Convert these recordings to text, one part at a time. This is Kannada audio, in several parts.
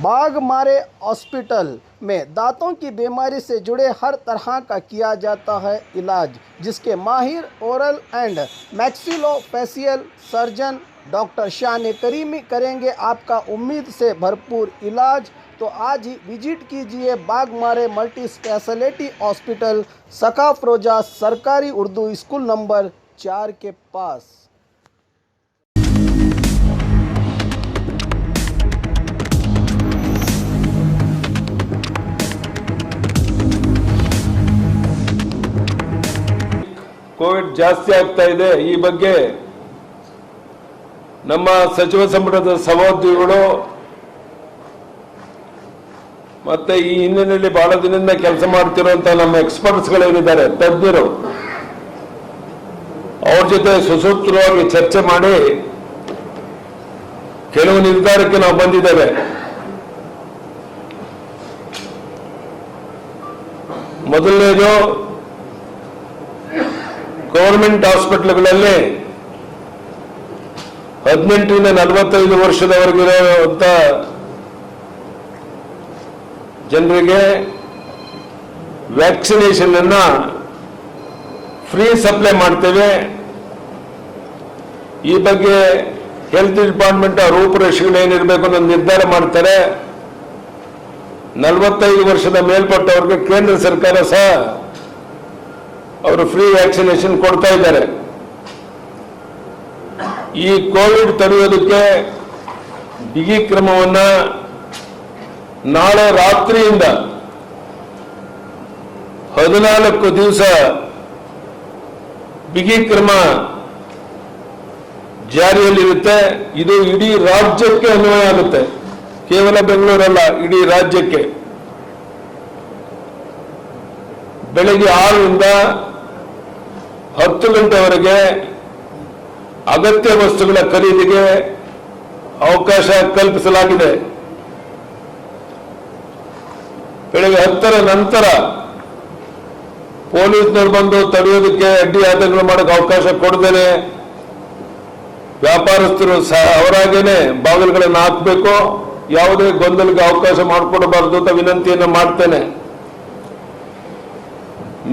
बाघमारे हॉस्पिटल में दांतों की बीमारी से जुड़े हर तरह का किया जाता है इलाज, जिसके माहिर oral and maxillofacial surgeon doctor शान करीमी करेंगे आपका उम्मीद से भरपूर इलाज। तो आज ही विजिट कीजिए बाघमारे मल्टी स्पेशलिटी हॉस्पिटल, सकाफरोजा सरकारी उर्दू स्कूल नंबर 4 के पास। ಕೋವಿಡ್ ಜಾಸ್ತಿ ಆಗ್ತಾ ಇದೆ, ಈ ಬಗ್ಗೆ ನಮ್ಮ ಸಚಿವ ಸಂಪುಟದ ಸಹೋದ್ಯೋಗಿಗಳು ಮತ್ತೆ ಈ ಹಿನ್ನೆಲೆಯಲ್ಲಿ ಬಹಳ ದಿನದಿಂದ ಕೆಲಸ ಮಾಡ್ತಿರುವಂತ ನಮ್ಮ ಎಕ್ಸ್ಪರ್ಟ್ಸ್ಗಳೇನಿದ್ದಾರೆ, ತಜ್ಞರು, ಅವ್ರ ಜೊತೆ ಸುಸೂತ್ರವಾಗಿ ಚರ್ಚೆ ಮಾಡಿ ಕೆಲವು ನಿರ್ಧಾರಕ್ಕೆ ನಾವು ಬಂದಿದ್ದೇವೆ. ಮೊದಲನೇದು, ಗವರ್ಮೆಂಟ್ ಹಾಸ್ಪಿಟಲ್ಗಳಲ್ಲಿ 18 ರಿಂದ 45 ವರ್ಷದವರೆಗಿರುವಂತ ಜನರಿಗೆ ವ್ಯಾಕ್ಸಿನೇಷನ್ ಅನ್ನ ಫ್ರೀ ಸಪ್ಲೈ ಮಾಡ್ತೇವೆ. ಈ ಬಗ್ಗೆ ಹೆಲ್ತ್ ಡಿಪಾರ್ಟ್ಮೆಂಟ್ ರೂಪುರೇಷೆಗಳು ಏನಿರಬೇಕು ಅನ್ನೋ ನಿರ್ಧಾರ ಮಾಡ್ತಾರೆ. 45 ವರ್ಷದ ಮೇಲ್ಪಟ್ಟವರಿಗೆ ಕೇಂದ್ರ ಸರ್ಕಾರ ಸಹ ಅವರು ಫ್ರೀ ವ್ಯಾಕ್ಸಿನೇಷನ್ ಕೊಡ್ತಾ ಇದ್ದಾರೆ. ಈ ಕೋವಿಡ್ ತಡೆಯೋದಕ್ಕೆ ಬಿಗಿ ಕ್ರಮವನ್ನ ನಾಳೆ ರಾತ್ರಿಯಿಂದ 14 ದಿವಸ ಬಿಗಿ ಕ್ರಮ ಜಾರಿಯಲ್ಲಿರುತ್ತೆ. ಇದು ಇಡೀ ರಾಜ್ಯಕ್ಕೆ ಅನ್ವಯ ಆಗುತ್ತೆ, ಕೇವಲ ಬೆಂಗಳೂರಲ್ಲ, ಇಡೀ ರಾಜ್ಯಕ್ಕೆ. ಬೆಳಗ್ಗೆ 6 ರಿಂದ 10 ಗಂಟೆವರೆಗೆ ಅಗತ್ಯ ವಸ್ತುಗಳ ಖರೀದಿಗೆ ಅವಕಾಶ ಕಲ್ಪಿಸಲಾಗಿದೆ. ಬೆಳಗ್ಗೆ 10ರ ನಂತರ ಪೊಲೀಸ್ನವರು ಬಂದು ತಡೆಯೋದಕ್ಕೆ ಅಡ್ಡಿ ಆತಂಕಗಳು ಮಾಡೋಕೆ ಅವಕಾಶ ಕೊಡದೇನೆ ವ್ಯಾಪಾರಸ್ಥರು ಸಹ ಅವರಾಗೇನೆ ಬಾಗಿಲುಗಳನ್ನು ಹಾಕಬೇಕು. ಯಾವುದೇ ಗೊಂದಲಕ್ಕೆ ಅವಕಾಶ ಮಾಡಿಕೊಡಬಾರದು ಅಂತ ವಿನಂತಿಯನ್ನು ಮಾಡ್ತೇನೆ.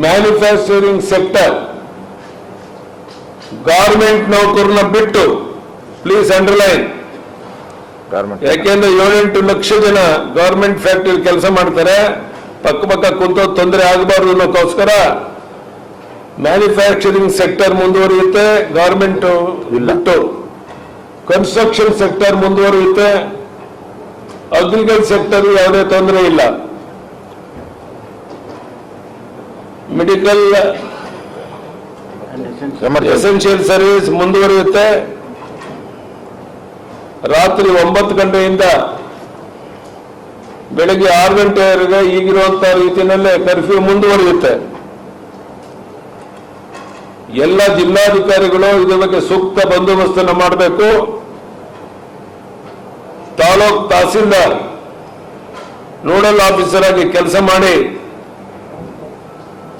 ಮ್ಯಾನುಫ್ಯಾಕ್ಚರಿಂಗ್ ಸೆಕ್ಟರ್, ಗಾರ್ಮೆಂಟ್ ನೌಕರನ್ನ ಬಿಟ್ಟು, ಪ್ಲೀಸ್ ಅಂಡರ್ಲೈನ್, ಯಾಕೆಂದ್ರೆ 7-8 ಲಕ್ಷ ಜನ ಗವರ್ಮೆಂಟ್ ಫ್ಯಾಕ್ಟರಿ ಕೆಲಸ ಮಾಡ್ತಾರೆ. ಪಕ್ಕ ಕುಂತ ತೊಂದರೆ ಆಗಬಾರ್ದು ಅನ್ನೋಕ್ಕೋಸ್ಕರ ಮ್ಯಾನುಫ್ಯಾಕ್ಚರಿಂಗ್ ಸೆಕ್ಟರ್ ಮುಂದುವರಿಯುತ್ತೆ, ಗಾರ್ಮೆಂಟ್ ಬಿಟ್ಟು. ಕನ್ಸ್ಟ್ರಕ್ಷನ್ ಸೆಕ್ಟರ್ ಮುಂದುವರಿಯುತ್ತೆ, ಅಗ್ರಿಕಲ್ಚರ್ ಸೆಕ್ಟರ್ ಯಾವುದೇ ತೊಂದರೆ ಇಲ್ಲ. ಮೆಡಿಕಲ್ ಎಸೆನ್ಷಿಯಲ್ ಸರ್ವಿಸ್ ಮುಂದುವರಿಯುತ್ತೆ. ರಾತ್ರಿ 9 ಗಂಟೆಯಿಂದ ಬೆಳಗ್ಗೆ 6 ಗಂಟೆವರೆಗೆ ಈಗಿರುವಂತಹ ರೀತಿಯಲ್ಲೇ ಕರ್ಫ್ಯೂ ಮುಂದುವರಿಯುತ್ತೆ. ಎಲ್ಲ ಜಿಲ್ಲಾಧಿಕಾರಿಗಳು ಇದರ ಬಗ್ಗೆ ಸೂಕ್ತ ಬಂದೋಬಸ್ತನ್ನು ಮಾಡಬೇಕು. ತಾಲೂಕ್ ತಹಸೀಲ್ದಾರ್ ನೋಡಲ್ ಆಫೀಸರ್ ಆಗಿ ಕೆಲಸ ಮಾಡಿ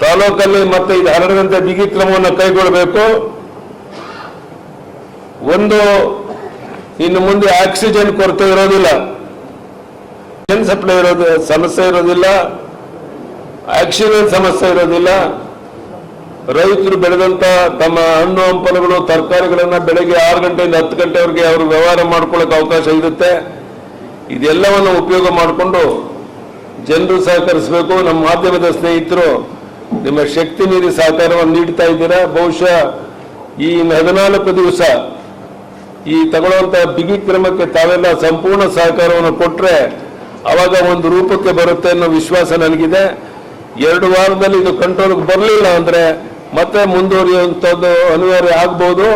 ತಾಲೂಕಲ್ಲಿ ಮತ್ತೆ ಇದು ಹರಡದಂತೆ ಬಿಗಿ ಕ್ರಮವನ್ನು ಕೈಗೊಳ್ಳಬೇಕು. ಒಂದು, ಇನ್ನು ಮುಂದೆ ಆಕ್ಸಿಜನ್ ಕೊರತೆ ಇರೋದಿಲ್ಲ, ಸಪ್ಲೈ ಸಮಸ್ಯೆ ಇರೋದಿಲ್ಲ, ಆಕ್ಸಿಜನ್ ಸಮಸ್ಯೆ ಇರೋದಿಲ್ಲ. ರೈತರು ಬೆಳೆದಂತ ತಮ್ಮ ಹಣ್ಣು ಹಂಪಲುಗಳು, ತರಕಾರಿಗಳನ್ನ ಬೆಳಗ್ಗೆ 6 ಗಂಟೆಯಿಂದ 10 ಗಂಟೆವರೆಗೆ ಅವರು ವ್ಯವಹಾರ ಮಾಡ್ಕೊಳ್ಳೋಕೆ ಅವಕಾಶ ಇರುತ್ತೆ. ಇದೆಲ್ಲವನ್ನು ಉಪಯೋಗ ಮಾಡಿಕೊಂಡು ಜನರು ಸಹಕರಿಸಬೇಕು. ನಮ್ಮ ಮಾಧ್ಯಮದ ಸ್ನೇಹಿತರು ನಿಮ್ಮ ಶಕ್ತಿ ಮೀರಿ ಸಹಕಾರವನ್ನು ನೀಡ್ತಾ ಇದ್ದೀರಾ. ಬಹುಶಃ ಈ 14 ದಿವಸ ಈ ತಗೊಳ್ಳುವಂತಹ ಬಿಗಿ ಕ್ರಮಕ್ಕೆ ತಾವೆಲ್ಲ ಸಂಪೂರ್ಣ ಸಹಕಾರವನ್ನು ಕೊಟ್ಟರೆ ಅವಾಗ ಒಂದು ರೂಪಕ್ಕೆ ಬರುತ್ತೆ ಅನ್ನೋ ವಿಶ್ವಾಸ ನನಗಿದೆ. 2 ವಾರದಲ್ಲಿ ಇದು ಕಂಟ್ರೋಲ್ಗೆ ಬರಲಿಲ್ಲ ಅಂದ್ರೆ ಮತ್ತೆ ಮುಂದುವರಿಯುವಂಥದ್ದು ಅನಿವಾರ್ಯ ಆಗ್ಬೋದು.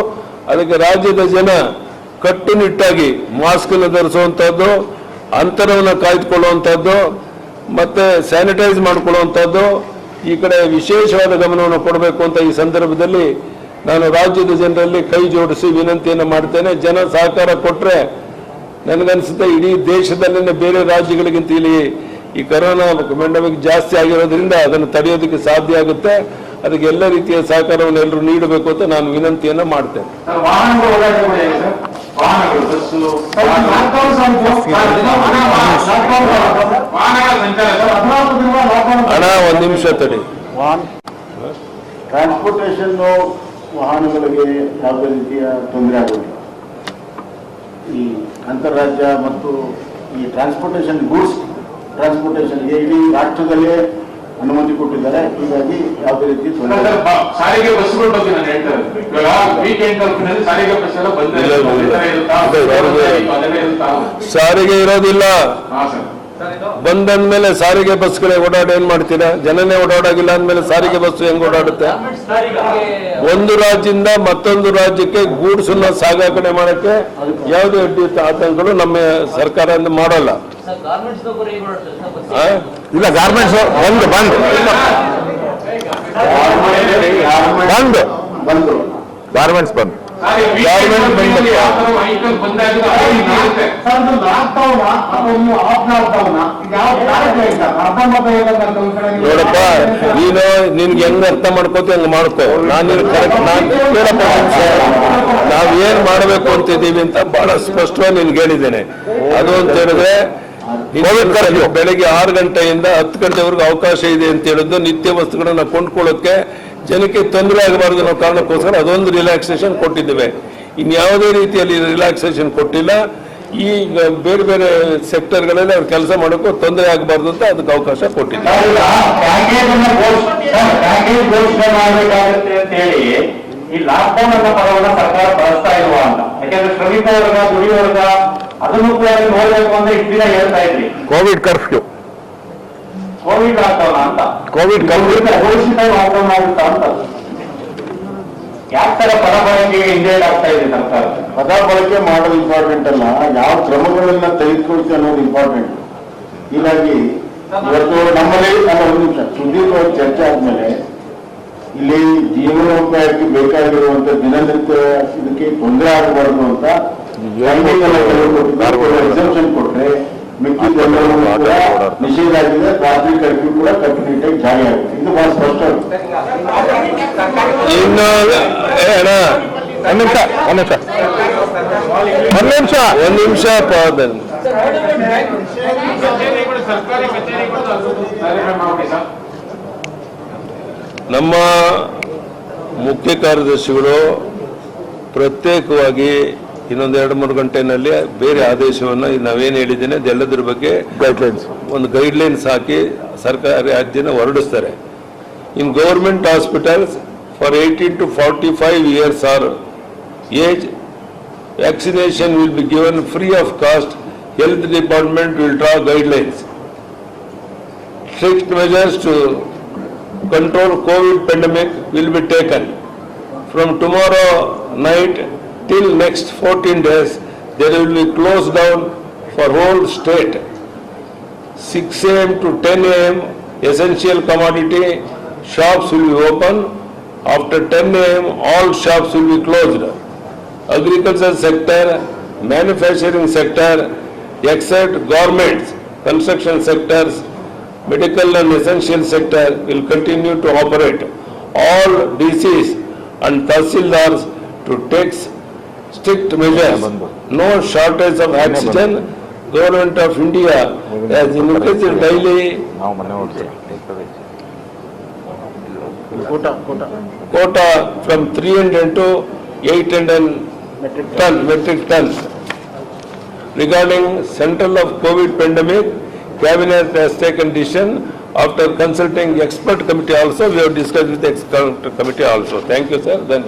ಅದಕ್ಕೆ ರಾಜ್ಯದ ಜನ ಕಟ್ಟುನಿಟ್ಟಾಗಿ ಮಾಸ್ಕ್ ಅನ್ನು ಧರಿಸುವಂಥದ್ದು, ಅಂತರವನ್ನು ಕಾಯ್ದುಕೊಳ್ಳುವಂಥದ್ದು, ಮತ್ತೆ ಸ್ಯಾನಿಟೈಸ್ ಮಾಡಿಕೊಳ್ಳುವಂಥದ್ದು, ಈ ಕಡೆ ವಿಶೇಷವಾದ ಗಮನವನ್ನು ಕೊಡಬೇಕು ಅಂತ ಈ ಸಂದರ್ಭದಲ್ಲಿ ನಾನು ರಾಜ್ಯದ ಜನರಲ್ಲಿ ಕೈ ಜೋಡಿಸಿ ವಿನಂತಿಯನ್ನು ಮಾಡ್ತೇನೆ. ಜನ ಸಹಕಾರ ಕೊಟ್ಟರೆ ನನಗನ್ಸುತ್ತೆ ಇಡೀ ದೇಶದಲ್ಲಿನ ಬೇರೆ ರಾಜ್ಯಗಳಿಗಿಂತ ಇಲ್ಲಿ ಈ ಕೊರೋನಾ ಮೆಂಡಮಿಕ್ ಜಾಸ್ತಿ ಆಗಿರೋದ್ರಿಂದ ಅದನ್ನು ತಡೆಯೋದಕ್ಕೆ ಸಾಧ್ಯ ಆಗುತ್ತೆ. ಅದಕ್ಕೆ ಎಲ್ಲ ರೀತಿಯ ಸಹಕಾರವನ್ನು ಎಲ್ಲರೂ ನೀಡಬೇಕು ಅಂತ ನಾನು ವಿನಂತಿಯನ್ನು ಮಾಡ್ತೇನೆ. ಒಂದು ನಿಮಿಷ ತಡಿ. ಟ್ರಾನ್ಸ್ಪೋರ್ಟೇಷನ್ ವಾಹನಗಳಿಗೆ ಯಾವುದೇ ರೀತಿಯ ತೊಂದರೆ ಆಗುವುದಿಲ್ಲ. ಈ ಅಂತಾರಾಜ್ಯ ಮತ್ತು ಈ ಟ್ರಾನ್ಸ್ಪೋರ್ಟೇಷನ್ ಗೂಡ್ಸ್ ಟ್ರಾನ್ಸ್ಪೋರ್ಟೇಷನ್ಗೆ ಇಡೀ ರಾಷ್ಟ್ರದಲ್ಲೇ ಅನುಮತಿ ಕೊಟ್ಟಿದ್ದಾರೆ. ಹೀಗಾಗಿ ಯಾವುದೇ ರೀತಿ ತೊಂದರೆ ಸಾರಿಗೆ ಬಸ್ಗಳ ಬಗ್ಗೆ ನಾನು ಹೇಳ್ತಾರೆ ವೀಕೆಂಡ್ ಸಾರಿಗೆ ಬಸ್ ಎಲ್ಲ ಸಾರಿಗೆ ಇರೋದಿಲ್ಲ. ಬಂದಂದ್ಮೇಲೆ ಸಾರಿಗೆ ಬಸ್ಗಳೇ ಓಡಾಡ ಏನ್ ಮಾಡ್ತೀರಾ? ಜನನೇ ಓಡಾಡಾಗಿಲ್ಲ ಅಂದ್ಮೇಲೆ ಸಾರಿಗೆ ಬಸ್ ಹೆಂಗ್ ಓಡಾಡುತ್ತೆ? ಒಂದು ರಾಜ್ಯದಿಂದ ಮತ್ತೊಂದು ರಾಜ್ಯಕ್ಕೆ ಗೂಡ್ಸ್ ಅನ್ನ ಸಾಗಾಣೆ ಮಾಡಕ್ಕೆ ಯಾವುದೇ ಅಡ್ಡಿ ಆತಂಕಗಳು ನಮ್ಮ ಸರ್ಕಾರ ಮಾಡಲ್ಲ. ಇಲ್ಲ, ಗಾರ್ಮೆಂಟ್ಸ್ ಒಂದು ಬಂದ್ ಗಾರ್ಮೆಂಟ್ಸ್ ಬಂದ್ ನೋಡಪ್ಪ, ನೀನು ನಿನ್ಗೆ ಹೆಂಗ್ ಅರ್ಥ ಮಾಡ್ಕೋತಿ ಹಂಗ ಮಾಡ್ಕೋ. ನಾನು ನಾವೇನ್ ಮಾಡ್ಬೇಕು ಅಂತಿದ್ದೀವಿ ಅಂತ ಬಹಳ ಸ್ಪಷ್ಟವಾಗಿ ನಿನ್ಗೆ ಹೇಳಿದ್ದೇನೆ. ಅದು ಅಂತ ಹೇಳಿದ್ರೆ ಬೆಳಗ್ಗೆ 6 ಗಂಟೆಯಿಂದ 10 ಗಂಟೆವರೆಗೂ ಅವಕಾಶ ಇದೆ ಅಂತ ಹೇಳಿದ್ದು ನಿತ್ಯ ವಸ್ತುಗಳನ್ನ ಕೊಂಡ್ಕೊಳ್ಳೋಕೆ ಜನಕ್ಕೆ ತೊಂದರೆ ಆಗಬಾರದು ಅನ್ನೋ ಕಾರಣಕ್ಕೋಸ್ಕರ ಅದೊಂದು ರಿಲ್ಯಾಕ್ಸೇಷನ್ ಕೊಟ್ಟಿದ್ದೇವೆ. ಇನ್ಯಾವುದೇ ರೀತಿಯಲ್ಲಿ ರಿಲ್ಯಾಕ್ಸೇಷನ್ ಕೊಟ್ಟಿಲ್ಲ. ಈಗ ಬೇರೆ ಬೇರೆ ಸೆಕ್ಟರ್ಗಳಲ್ಲಿ ಅವ್ರು ಕೆಲಸ ಮಾಡೋಕ್ಕೂ ತೊಂದರೆ ಆಗಬಾರ್ದು ಅಂತ ಅದಕ್ಕೆ ಅವಕಾಶ ಕೊಟ್ಟಿದ್ದೀವಿ. ಈ ಲಾಕ್ಡೌನ್ ಅನ್ನೋ ಪದವನ್ನ ಸರ್ಕಾರ ಬಳಸ್ತಾ ಇಲ್ವಾ ಅಂತ. ಯಾಕಂದ್ರೆ ಶ್ರಮಿಕ ವರ್ಗ, ದುಡಿಯೋ ವರ್ಗ ಅದನ್ನು ಕೂಡ ನೋಡ್ಬೇಕು ಅಂತ ಇಷ್ಟು ದಿನ ಹೇಳ್ತಾ ಇದ್ರಿ. ಕೋವಿಡ್ ಕರ್ಫ್ಯೂ, ಕೋವಿಡ್ ಲಾಕ್ಡೌನ್ ಅಂತ, ಕೋವಿಡ್ ಘೋಷಿತ ಲಾಕ್ಡೌನ್ ಆಗುತ್ತಾ ಅಂತ ಯಾವ ತರ ಪದ ಬಳಕೆಗೆ ಹಿಂದೇಟ್ ಆಗ್ತಾ ಇದೆ ಸರ್ಕಾರ? ಪದ ಬಳಕೆ ಮಾಡೋದು ಇಂಪಾರ್ಟೆಂಟ್ ಅಲ್ಲ, ಯಾವ ಕ್ರಮಗಳನ್ನ ತೆಗೆದುಕೊಳ್ತೀವಿ ಅನ್ನೋದು ಇಂಪಾರ್ಟೆಂಟ್. ಹೀಗಾಗಿ ಇವತ್ತು ನಮ್ಮಲ್ಲಿ ಒಂದು ನಿಮಿಷ ಸುದೀರ್ಘವಾಗಿ ಚರ್ಚೆ ಆದ್ಮೇಲೆ ಇಲ್ಲಿ ಜೀವನೋಪಾಯಕ್ಕೆ ಬೇಕಾಗಿರುವಂತ ದಿನನಿತ್ಯ ಇದಕ್ಕೆ ತೊಂದರೆ ಆಗಬಾರ್ದು ಅಂತ ಎಕ್ಸೆಪ್ಷನ್ ಕೊಟ್ರೆ ಮಿಕ್ಕಿದೆಲ್ಲವೂ ಕೂಡ ನಿಷೇಧ ಆಗಿದೆ. ರಾತ್ರಿ ಕರ್ಫ್ಯೂ ಕೂಡ ಕಂಪ್ಲೀಟ್ ಆಗಿ ಜಾರಿ ಆಗುತ್ತೆ. ಇದು ಬಹಳ ಸ್ಪಷ್ಟ. ಇನ್ನು ಒಂದು ನಿಮಿಷ ನಮ್ಮ ಮುಖ್ಯ ಕಾರ್ಯದರ್ಶಿಗಳು ಪ್ರತ್ಯೇಕವಾಗಿ ಇನ್ನೊಂದು 2-3 ಗಂಟೆನಲ್ಲಿ ಬೇರೆ ಆದೇಶವನ್ನು ನಾವೇನು ಹೇಳಿದ್ದೇನೆ ಅದೆಲ್ಲದ್ರ ಬಗ್ಗೆ ಒಂದು ಗೈಡ್ಲೈನ್ಸ್ ಹಾಕಿ ಸರ್ಕಾರಿ ಆಜ್ಞೆನ ಹೊರಡಿಸ್ತಾರೆ. In government hospitals for 18 to 45 years or age, vaccination will be given free of cost. Health department will draw guidelines. Strict measures to control COVID pandemic will be taken. From tomorrow night till next 14 days, there will be closed down for whole state. 6 a.m. to 10 a.m. essential commodity shops will be open. After 10 a.m. all shops will be closed. Agriculture sector, manufacturing sector, except governments, construction sectors, medical and essential sector will continue to operate. All DCs and Tahsildars to take strict measures. No shortage of oxygen. Government of India has increased daily quota from 300 to 800 metric tons. Regarding central of COVID pandemic, Cabinet has taken decision after consulting expert committee also. We have discussed with the expert committee also. Thank you, sir. Then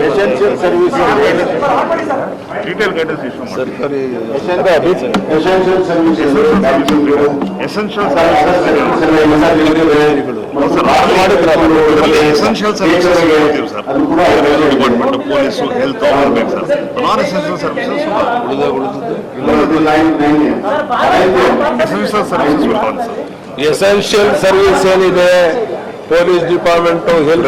essential service detail guidance issue ಮಾಡಿ. Essential service essential services sir, department police, health ಬೇಕು sir. Non essential services essential services sir. Essential service ಏನಿದೆ, ಪೊಲೀಸ್ ಡಿಪಾರ್ಟ್ಮೆಂಟ್, ಹೆಲ್ತ್,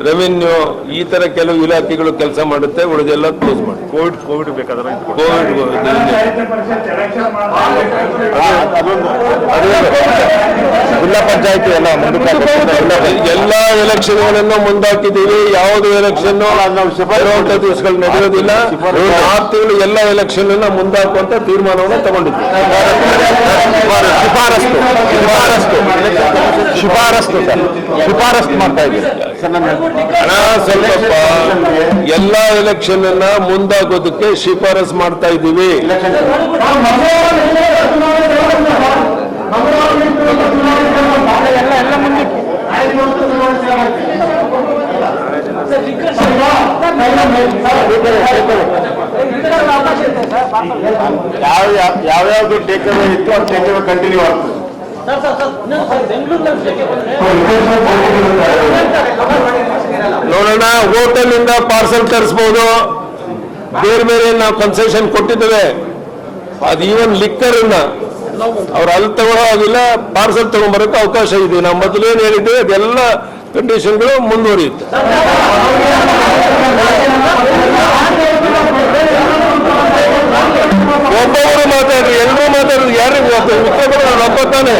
ರೆವಿನ್ಯೂ ಈ ತರ ಕೆಲವು ಇಲಾಖೆಗಳು ಕೆಲಸ ಮಾಡುತ್ತೆ. ಉಳಿದೆಲ್ಲ ಕ್ಲೋಸ್ ಮಾಡಿ. ಕೋವಿಡ್ ಬೇಕಾದ್ರೆ ಕೋವಿಡ್ ಜಿಲ್ಲಾ ಪಂಚಾಯತಿ ಎಲ್ಲ ಎಲ್ಲ ಎಲೆಕ್ಷನ್ಗಳನ್ನು ಮುಂದಾಕಿದ್ದೀವಿ. ಯಾವುದು ಎಲೆಕ್ಷನ್ ಬರುವಂತ ದಿವಸಗಳು ನಡೆಯೋದಿಲ್ಲ. 4 ತಿಂಗಳು ಎಲ್ಲ ಎಲೆಕ್ಷನ್ ಅನ್ನ ಮುಂದಾಕುವಂತ ತೀರ್ಮಾನವನ್ನು ತಗೊಂಡಿದ್ದೀವಿ. ಶಿಫಾರಸ್ತು ಮಾಡ್ತಾ ಇದ್ದೀವಿ. ಸ್ವಲ್ಪ ಎಲ್ಲ ಎಲೆಕ್ಷನ್ ಅನ್ನ ಮುಂದಾಕೋದಕ್ಕೆ ಶಿಫಾರಸ್ ಮಾಡ್ತಾ ಇದ್ದೀವಿ. ಯಾವ್ಯಾವ್ದು ಟೇಕವೇ ಇತ್ತು ಅದು ಟೇಕವೇ ಕಂಟಿನ್ಯೂ ಆಗ್ತದೆ. ನೋಡೋಣ, ಹೋಟೆಲ್ ಇಂದ ಪಾರ್ಸಲ್ ತರಿಸಬಹುದು. ಬೇರೆ ಬೇರೆ ನಾವು ಕನ್ಸೆಷನ್ ಕೊಟ್ಟಿದ್ದೇವೆ. ಅದು ಈವನ್ ಲಿಕ್ಕರ್ ಅವ್ರು ಅಲ್ಲಿ ತಗೊಳ್ಳೋ ಆಗಿಲ್ಲ, ಪಾರ್ಸಲ್ ತಗೊಂಡ್ಬರೋಕೆ ಅವಕಾಶ ಇದೆ. ನಾವು ಮೊದಲೇನು ಹೇಳಿದ್ದೇವೆ ಅದೆಲ್ಲ ಕಂಡೀಷನ್ಗಳು ಮುಂದುವರಿಯುತ್ತೆ. ಒಬ್ಬೊಬ್ಬರು ಮಾತಾಡ್ರಿ, ಎಲ್ಲರೂ ಮಾತಾಡಿದ್ರು, ಯಾರಿಗೂ ಒಬ್ಬೊಬ್ಬರು ಒಬ್ಬ ತಾನೆ.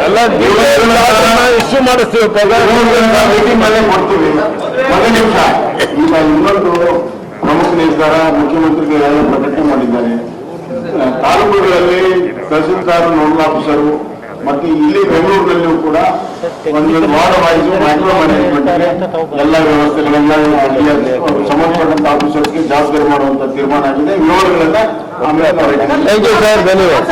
ಎಲ್ಲ ಇಶ್ಯೂ ಮಾಡಿಸ್ತೀವಿ, ಮೀಟಿಂಗ್ ಮೇಲೆ ಕೊಡ್ತೀವಿ. ಒಂದು ನಿಮಿಷ, ಈಗ ಇನ್ನೊಂದು ಪ್ರಮುಖ ನಿರ್ಧಾರ ಮುಖ್ಯಮಂತ್ರಿಗೆ ಎಲ್ಲ ಪ್ರಕಟಣೆ ಮಾಡಿದ್ದಾರೆ. ತಾಲೂಕುಗಳಲ್ಲಿ ತಹಸೀಲ್ದಾರ್, ನೋಡಲ್ ಆಫೀಸರು ಮತ್ತೆ ಇಲ್ಲಿ ಬೆಂಗಳೂರಿನಲ್ಲಿಯೂ ಕೂಡ ಒಂದು ವಾರ್ಡ್ ವೈಸ್ ಮೈಕ್ರೋ ಮ್ಯಾನೇಜ್ಮೆಂಟ್ ಎಲ್ಲ ವ್ಯವಸ್ಥೆಗಳೆಲ್ಲ ಸಂಬಂಧಪಟ್ಟಂತ ಆಫೀಸರ್ಗೆ ಜವಾಬ್ದಾರಿ ಮಾಡುವಂತ ತೀರ್ಮಾನ ಆಗಿದೆ. ವಿವರಗಳನ್ನ ಆಮೇಲೆ ಥ್ಯಾಂಕ್ ಯು ಸರ್, ಧನ್ಯವಾದ.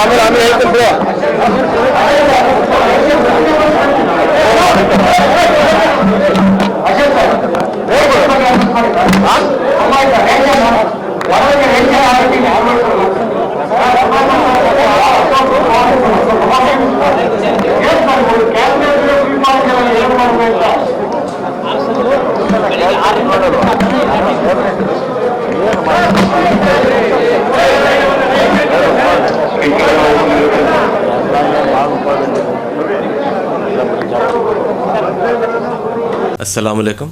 ಆಮೇಲೆ ಹೇಳ್ತೀನಿ. अस्सलाम वालेकुम।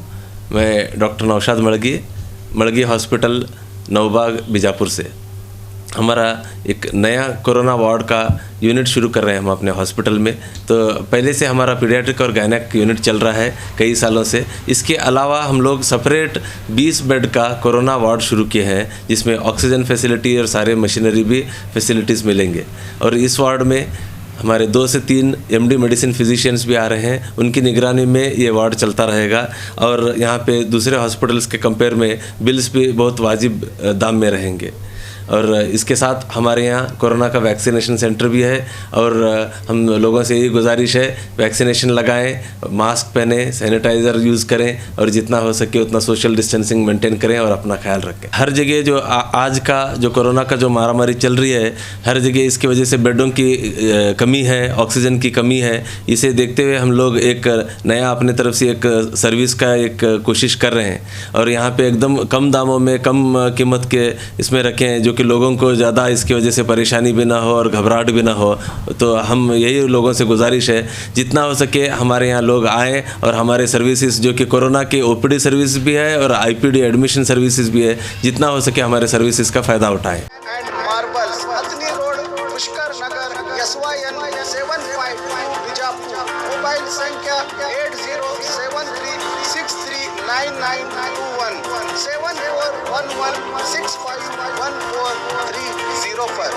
मैं डॉक्टर नौशाद मड़गी हॉस्पिटल नवबाग बीजापुर से। हमारा एक नया कोरोना वार्ड का यूनिट शुरू कर रहे हैं हम अपने हॉस्पिटल में। तो पहले से हमारा पीडियाट्रिक और गायनेक यूनिट चल रहा है कई सालों से। इसके अलावा हम लोग सेपरेट 20 बेड का कोरोना वार्ड शुरू किए हैं, जिसमें ऑक्सीजन फैसिलिटी और सारे मशीनरी भी फैसिलिटीज़ मिलेंगे। और इस वार्ड में हमारे 2 से 3 MD मेडिसिन फिजिशियंस भी आ रहे हैं, उनकी निगरानी में ये वार्ड चलता रहेगा। और यहाँ पे दूसरे हॉस्पिटल्स के कंपेयर में बिल्स भी बहुत वाजिब दाम में रहेंगे। और इसके साथ हमारे यहाँ कोरोना का वैक्सीनेशन सेंटर भी है। और हम लोगों से यही गुजारिश है, वैक्सीनेशन लगाएं, मास्क पहने, सैनिटाइज़र यूज़ करें और जितना हो सके उतना सोशल डिस्टेंसिंग मेंटेन करें और अपना ख्याल रखें। हर जगह जो आज का जो कोरोना का जो मारामारी चल रही है, हर जगह इसकी वजह से बेडों की कमी है, ऑक्सीजन की कमी है। इसे देखते हुए हम लोग एक नया अपने तरफ से एक सर्विस का एक कोशिश कर रहे हैं। और यहाँ पे एकदम कम दामों में, कम कीमत के इसमें रखें, जो कि लोगों को ज़्यादा इसकी वजह से परेशानी भी ना हो और घबराहट भी ना हो। तो हम यही लोगों से गुजारिश है, जितना हो सके हमारे यहाँ लोग आएँ और हमारे सर्विसेज जो कि कोरोना के OPD सर्विस भी है और IPD एडमिशन सर्विसेज भी है, जितना हो सके हमारे सर्विसेज का फ़ायदा उठाएँ। मार्बल्स अतनी रोड, पुष्कर नगर, SYN 752 बीजापुर। मोबाइल संख्या 8073639921 7411651430 पर।